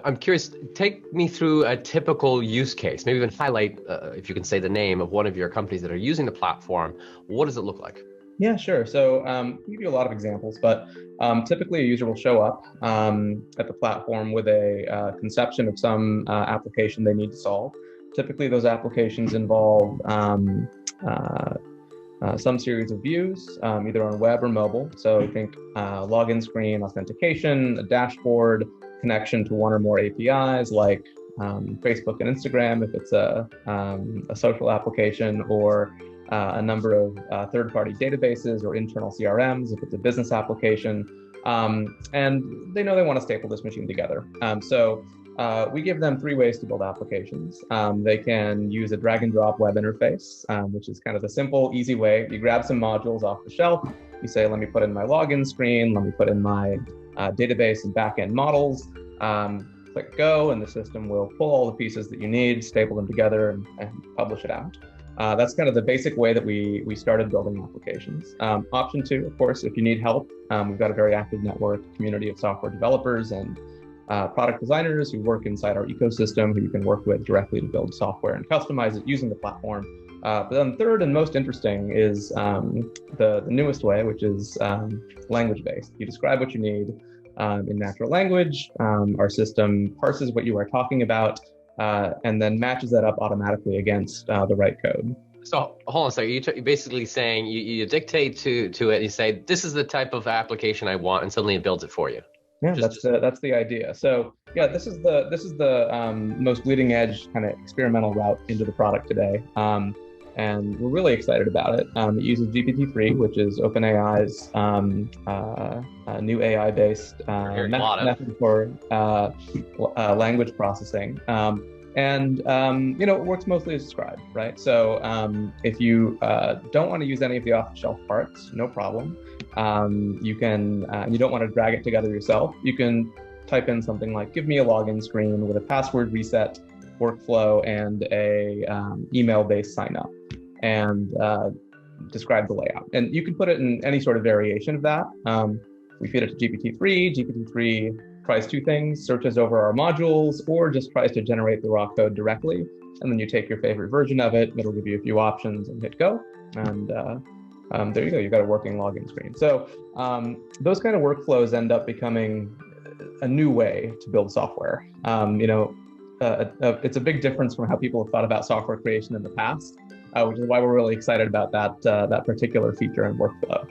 I'm curious, take me through a typical use case, maybe even highlight, if you can say the name of one of your companies that are using the platform. What does it look like? Yeah, sure. So I'll give you a lot of examples, but typically a user will show up at the platform with a conception of some application they need to solve. Typically, those applications involve some series of views, either on web or mobile. So think login screen, authentication, a dashboard, connection to one or more APIs like Facebook and Instagram if it's a social application, or a number of third-party databases or internal CRMs if it's a business application. And they know they want to staple this machine together. We give them three ways to build applications. They can use a drag and drop web interface, which is kind of the simple, easy way. You grab some modules off the shelf. You say, let me put in my login screen. Let me put in my database and backend models. Click go, and the system will pull all the pieces that you need, staple them together, and publish it out. That's kind of the basic way that we started building applications. Option two, of course, if you need help, we've got a very active network community of software developers and product designers who work inside our ecosystem, who you can work with directly to build software and customize it using the platform. But then third and most interesting is the newest way, which is language-based. You describe what you need in natural language. Our system parses what you are talking about and then matches that up automatically against the right code. So hold on a second. You're basically saying you dictate to it. You say, this is the type of application I want, and suddenly it builds it for you. Yeah, that's the idea. So yeah, this is the most bleeding edge kind of experimental route into the product today, and we're really excited about it. It uses GPT-3, which is OpenAI's new AI-based method for language processing. It works mostly as described, right? So if you don't want to use any of the off-the-shelf parts, no problem. You can, you don't want to drag it together yourself. You can type in something like, give me a login screen with a password reset workflow and a email-based sign up, and describe the layout. And you can put it in any sort of variation of that. We feed it to GPT-3. GPT-3 tries two things: searches over our modules, or just tries to generate the raw code directly. And then you take your favorite version of it. It'll give you a few options and hit go. And there you go. You've got a working login screen. So those kind of workflows end up becoming a new way to build software. It's a big difference from how people have thought about software creation in the past, which is why we're really excited about that particular feature and workflow.